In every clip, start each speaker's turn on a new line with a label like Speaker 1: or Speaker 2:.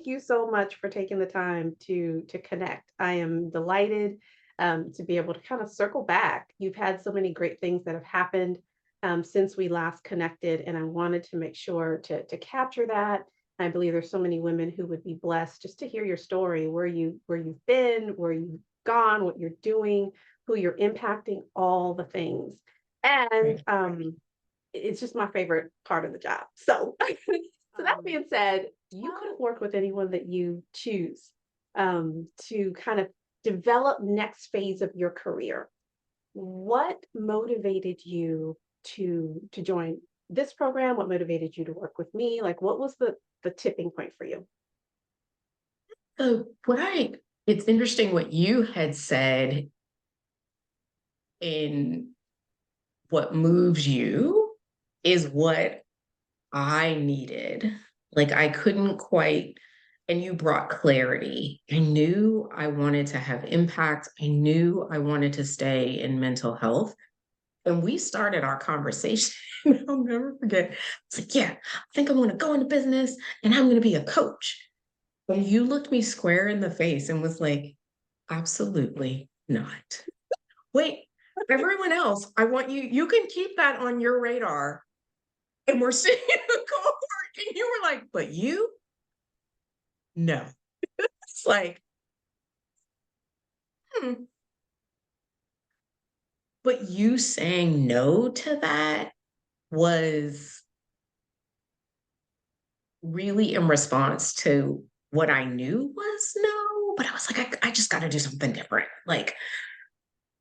Speaker 1: thank you so much for taking the time to connect. I am delighted to be able to kind of circle back. You've had so many great things that have happened since we last connected, and I wanted to make sure to capture that. I believe there's so many women who would be blessed just to hear your story, where you've been, where you've gone, what you're doing, who you're impacting, all the things. And
Speaker 2: Right.
Speaker 1: it's just my favorite part of the job. So, so that
Speaker 2: Um,
Speaker 1: being said, you could
Speaker 2: well,
Speaker 1: have worked with anyone that you choose to kind of develop next phase of your career. What motivated you to join this program? What motivated you to work with me? Like, what was the tipping point for you?
Speaker 2: so it's interesting what you had said in what moves you is what I needed. Like I couldn't quite, and you brought clarity. I knew I wanted to have impact. I knew I wanted to stay in mental health. And we started our conversation. I'll never forget. It's like, yeah, I think I want to go into business and I'm going to be a coach. And you looked me square in the face and was like, absolutely not. Wait, everyone else, I want you, you can keep that on your radar. And we're sitting in the cohort, and you were like, but you? No. It's like, hmm. But you saying no to that was really in response to what I knew was no, but I was like, I just got to do something different. Like,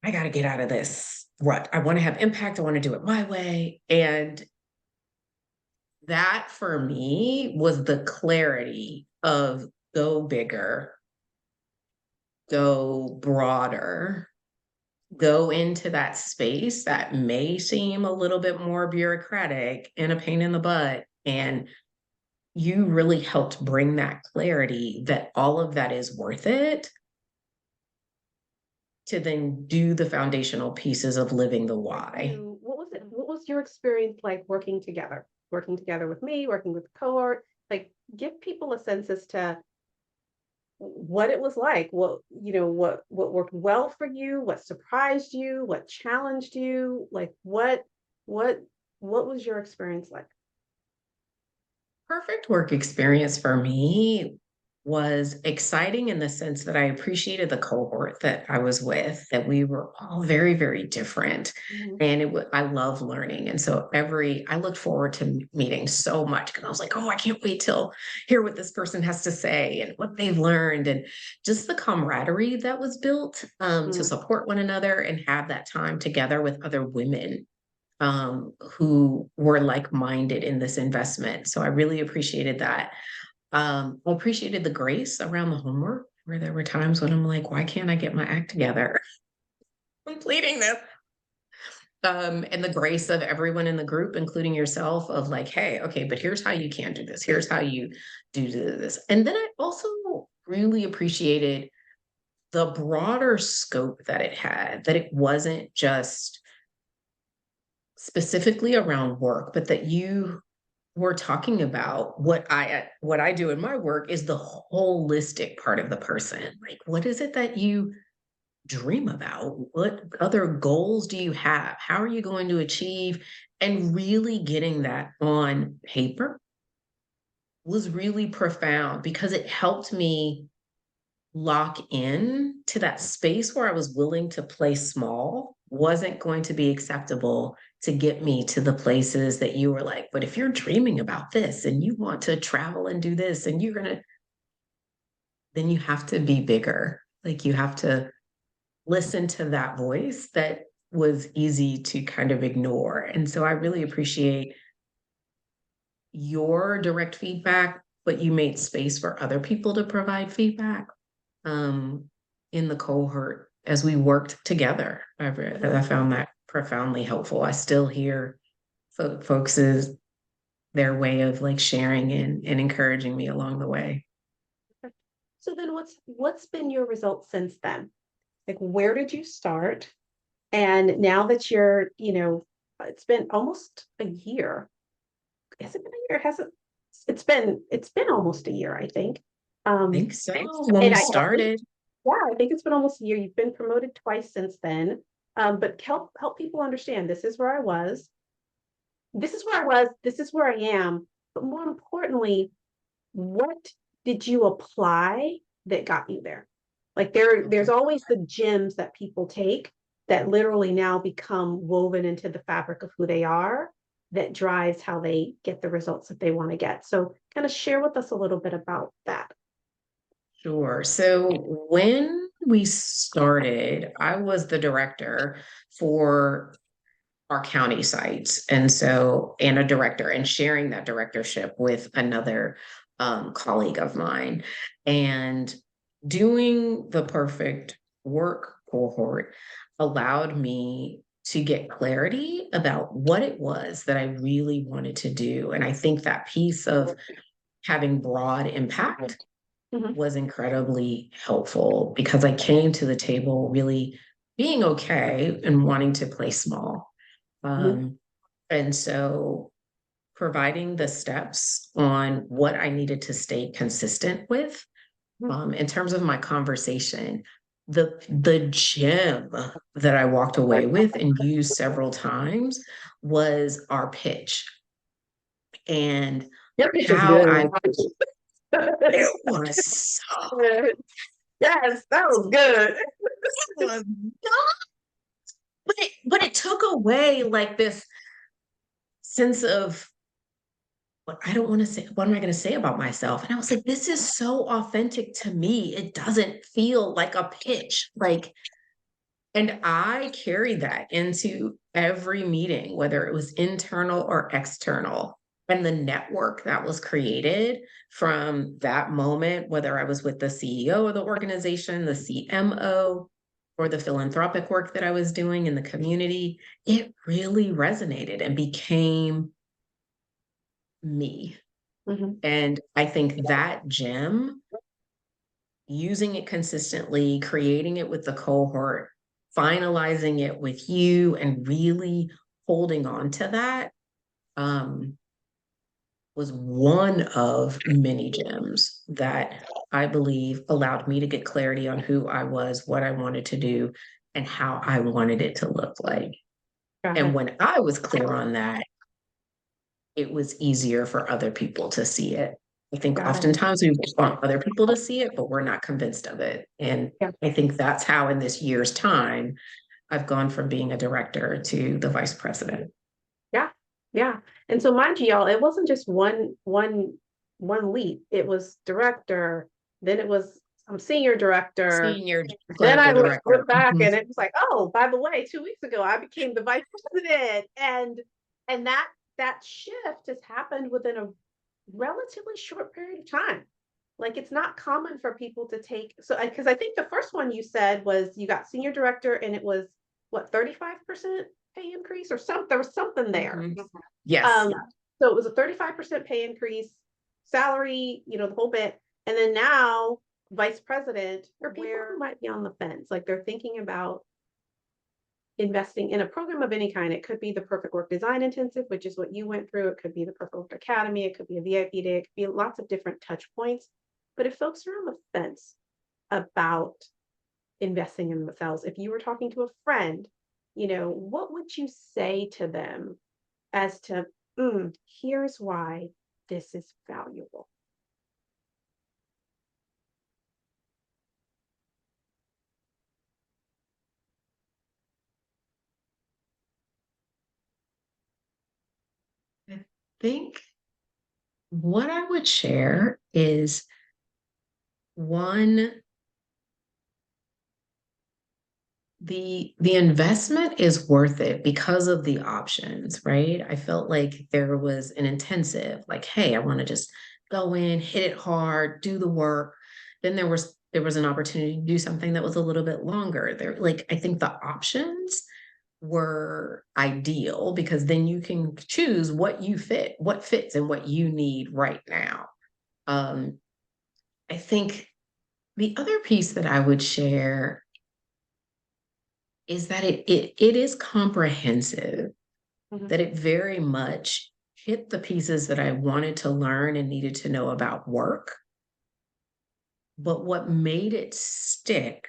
Speaker 2: I got to get out of this rut. I want to have impact. I want to do it my way. And that for me was the clarity of go bigger, go broader, go into that space that may seem a little bit more bureaucratic and a pain in the butt. And you really helped bring that clarity that all of that is worth it to then do the foundational pieces of living the why.
Speaker 1: What was it? What was your experience like working together with me, working with the cohort? Like, give people a sense as to what it was like, what worked well for you, what surprised you, what challenged you, like what what was your experience like?
Speaker 2: Perfect work experience for me was exciting in the sense that I appreciated the cohort that I was with, that we were all very, very different.
Speaker 1: Mhm.
Speaker 2: And I love learning. And so I looked forward to meeting so much because I was like, oh, I can't wait till hear what this person has to say and what they've learned. And just the camaraderie that was built to
Speaker 1: Mm.
Speaker 2: support one another and have that time together with other women who were like-minded in this investment. So I really appreciated that. I appreciated the grace around the homework, where there were times when I'm like, why can't I get my act together? Completing this. And the grace of everyone in the group, including yourself, of like, hey, okay, but here's how you can do this. Here's how you do this. And then I also really appreciated the broader scope that it had, that it wasn't just specifically around work, but that you were talking about what I do in my work is the holistic part of the person. Like, what is it that you dream about? What other goals do you have? How are you going to achieve? And really getting that on paper was really profound because it helped me lock in to that space where I was willing to play small wasn't going to be acceptable to get me to the places that you were like, but if you're dreaming about this and you want to travel and do this and you're going to, then you have to be bigger. Like you have to listen to that voice that was easy to kind of ignore. And so I really appreciate your direct feedback, but you made space for other people to provide feedback um, in the cohort as we worked together. I found that profoundly helpful. I still hear folks' their way of like sharing and encouraging me along the way.
Speaker 1: So then what's been your results since then? Like, where did you start? And now that you're, it's been almost a year. Has it been a year? Has it? It's been almost a year, I think.
Speaker 2: I
Speaker 1: Um,
Speaker 2: think so. When
Speaker 1: and
Speaker 2: we
Speaker 1: I think,
Speaker 2: started,
Speaker 1: yeah, I think it's been almost a year. You've been promoted twice since then. But help people understand this is where I was. This is where I was. This is where I am. But more importantly, what did you apply that got you there? Like there's
Speaker 2: okay,
Speaker 1: always the gems that people take that literally now become woven into the fabric of who they are that drives how they get the results that they want to get. So kind of share with us a little bit about that.
Speaker 2: sure. So when we started, I was the director for our county sites. And a director, and sharing that directorship with another colleague of mine. And doing the perfect work cohort allowed me to get clarity about what it was that I really wanted to do. And I think that piece of having broad impact
Speaker 1: Mhm,
Speaker 2: was incredibly helpful because I came to the table really being okay and wanting to play small.
Speaker 1: mhm,
Speaker 2: Um, and so providing the steps on what I needed to stay consistent with,
Speaker 1: mhm.
Speaker 2: in terms of my conversation, the gem that I walked away with and used several times was our pitch and
Speaker 1: Your pitch is
Speaker 2: how
Speaker 1: good.
Speaker 2: I it was so
Speaker 1: Yes, that was good.
Speaker 2: it was but it took away like this sense of what I don't want to say, what am I going to say about myself? And I was like, this is so authentic to me. It doesn't feel like a pitch. Like, and I carried that into every meeting, whether it was internal or external. And the network that was created from that moment, whether I was with the CEO of the organization, the CMO, or the philanthropic work that I was doing in the community, it really resonated and became me.
Speaker 1: Mhm.
Speaker 2: And I think that gem, using it consistently, creating it with the cohort, finalizing it with you, and really holding on to that um, was one of many gems that I believe allowed me to get clarity on who I was, what I wanted to do, and how I wanted it to look like.
Speaker 1: Got
Speaker 2: And
Speaker 1: it.
Speaker 2: when I was clear on that, it was easier for other people to see it. I think
Speaker 1: Got it.
Speaker 2: oftentimes we want other people to see it, but we're not convinced of it. And
Speaker 1: Yeah.
Speaker 2: I think that's how, in this year's time, I've gone from being a director to the vice president.
Speaker 1: Yeah. Yeah. And so mind you, y'all, it wasn't just one leap. It was director, then it was I'm senior director.
Speaker 2: Senior
Speaker 1: Then
Speaker 2: clinical
Speaker 1: I
Speaker 2: director.
Speaker 1: went back
Speaker 2: Mhm.
Speaker 1: and it was like, oh, by the way, 2 weeks ago I became the vice president. And that shift has happened within a relatively short period of time. Like it's not common for people to take so because I think the first one you said was you got senior director and it was what 35% pay increase or something. There was something there.
Speaker 2: Mhm. Yes.
Speaker 1: Um, so it was a 35% pay increase, salary, the whole bit. And then now vice president, for people who might be on the fence, like they're thinking about investing in a program of any kind. It could be the Perfect Work Design Intensive, which is what you went through. It could be the Perfect Work Academy. It could be a VIP day. It could be lots of different touch points. But if folks are on the fence about investing in themselves, if you were talking to a friend, what would you say to them as to, here's why this is valuable?
Speaker 2: I think what I would share is one, the investment is worth it because of the options, right? I felt like there was an intensive, like, hey, I want to just go in, hit it hard, do the work. Then there was an opportunity to do something that was a little bit longer. There, like, I think the options were ideal because then you can choose what fits and what you need right now. Um, I think the other piece that I would share is that it is comprehensive,
Speaker 1: Mhm.
Speaker 2: that it very much hit the pieces that I wanted to learn and needed to know about work, But what made it stick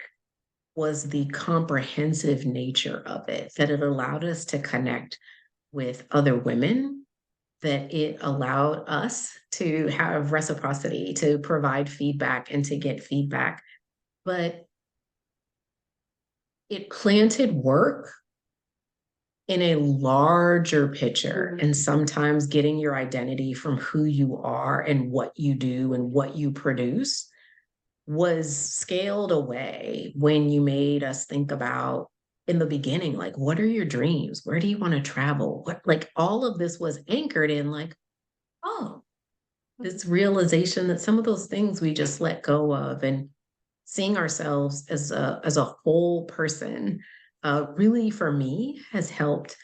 Speaker 2: was the comprehensive nature of it, that it allowed us to connect with other women, that it allowed us to have reciprocity, to provide feedback and to get feedback. But it planted work in a larger picture,
Speaker 1: Mhm.
Speaker 2: and sometimes getting your identity from who you are and what you do and what you produce was scaled away when you made us think about in the beginning, like, what are your dreams? Where do you want to travel? What, like, all of this was anchored in, like, oh, this realization that some of those things we just let go of, and seeing ourselves as a whole person, really for me has helped,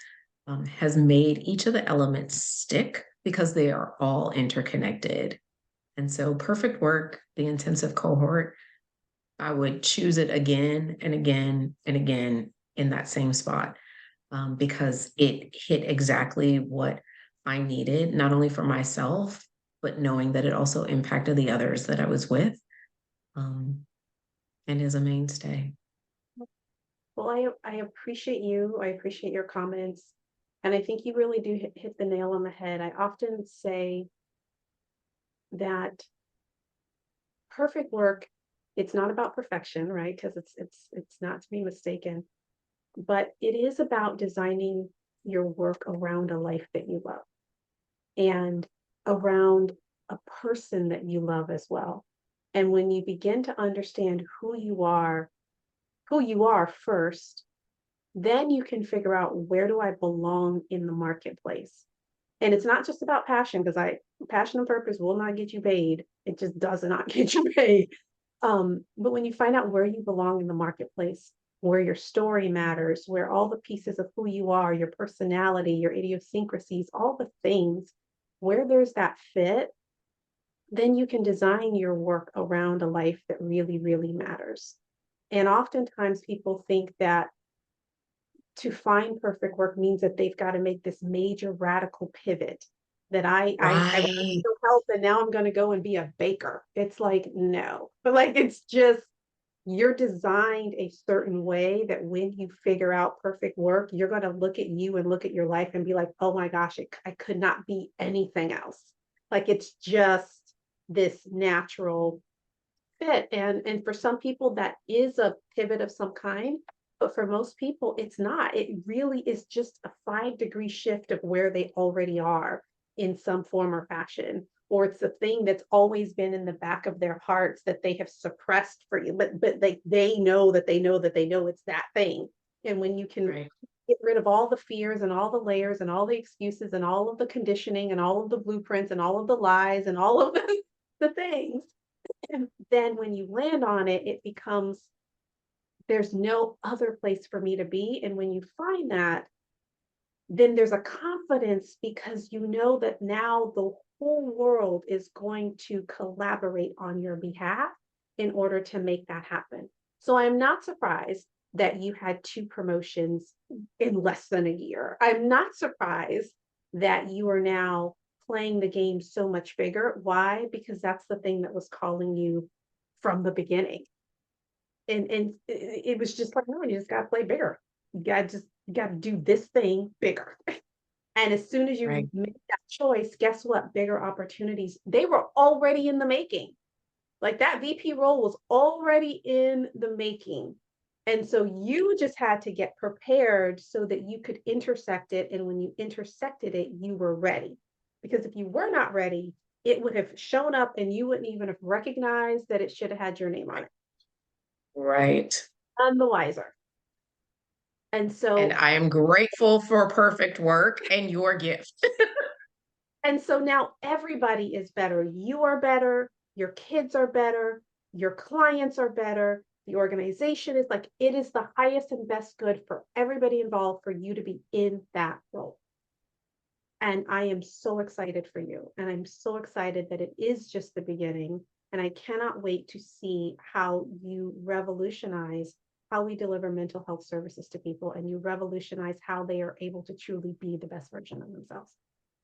Speaker 2: has made each of the elements stick because they are all interconnected. And so perfect work, the intensive cohort, I would choose it again and again and again in that same spot, because it hit exactly what I needed, not only for myself, but knowing that it also impacted the others that I was with, um, and is a mainstay.
Speaker 1: Well, I appreciate you. I appreciate your comments. And I think you really do hit the nail on the head. I often say that perfect work, it's not about perfection, right? Because it's not to be mistaken, but it is about designing your work around a life that you love and around a person that you love as well. And when you begin to understand who you are first, then you can figure out where do I belong in the marketplace. And it's not just about passion, because I passion and purpose will not get you paid. It just does not get you paid. But when you find out where you belong in the marketplace, where your story matters, where all the pieces of who you are, your personality, your idiosyncrasies, all the things, where there's that fit, then you can design your work around a life that really, really matters. And oftentimes people think that to find perfect work means that they've got to make this major radical pivot that I left
Speaker 2: Right,
Speaker 1: mental health and now I'm going to go and be a baker. It's like no, but like it's just you're designed a certain way that when you figure out perfect work, you're going to look at you and look at your life and be like, oh my gosh, I could not be anything else. Like it's just this natural fit. And for some people that is a pivot of some kind, but for most people it's not. It really is just a 5-degree shift of where they already are in some form or fashion, or it's a thing that's always been in the back of their hearts that they have suppressed for you, but they know that they know that they know it's that thing. And when you can
Speaker 2: right,
Speaker 1: get rid of all the fears and all the layers and all the excuses and all of the conditioning and all of the blueprints and all of the lies and all of the things, and then when you land on it, it becomes there's no other place for me to be. And when you find that, then there's a confidence because you know that now the whole world is going to collaborate on your behalf in order to make that happen. So I'm not surprised that you had 2 promotions in less than a year. I'm not surprised that you are now playing the game so much bigger. Why? Because that's the thing that was calling you from the beginning. And it was just like, no, you just gotta play bigger. You gotta do this thing bigger. And as soon as you
Speaker 2: right.
Speaker 1: make that choice, guess what? Bigger opportunities, they were already in the making. Like that VP role was already in the making. And so you just had to get prepared so that you could intersect it. And when you intersected it, you were ready. Because if you were not ready, it would have shown up and you wouldn't even have recognized that it should have had your name on it.
Speaker 2: Right.
Speaker 1: None the wiser. And
Speaker 2: And
Speaker 1: so
Speaker 2: I am grateful for perfect work and your gift.
Speaker 1: and so now everybody is better. You are better, your kids are better, your clients are better, the organization is like it is the highest and best good for everybody involved for you to be in that role. And I am so excited for you. And I'm so excited that it is just the beginning. And I cannot wait to see how you revolutionize how we deliver mental health services to people and you revolutionize how they are able to truly be the best version of themselves.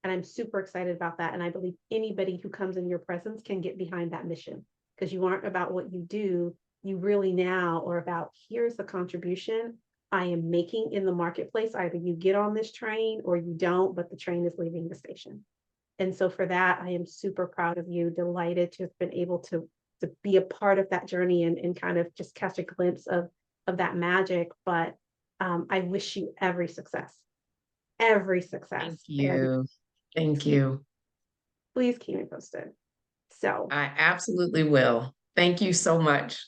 Speaker 1: And I'm super excited about that. And I believe anybody who comes in your presence can get behind that mission. because you aren't about what you do. You really now are about, here's the contribution I am making in the marketplace. Either you get on this train or you don't, but the train is leaving the station. And so for that, I am super proud of you, delighted to have been able to be a part of that journey and kind of just catch a glimpse of that magic. But I wish you every
Speaker 2: Thank
Speaker 1: success, and
Speaker 2: you. Thank you.
Speaker 1: please keep me posted. So
Speaker 2: I absolutely will. Thank you so much.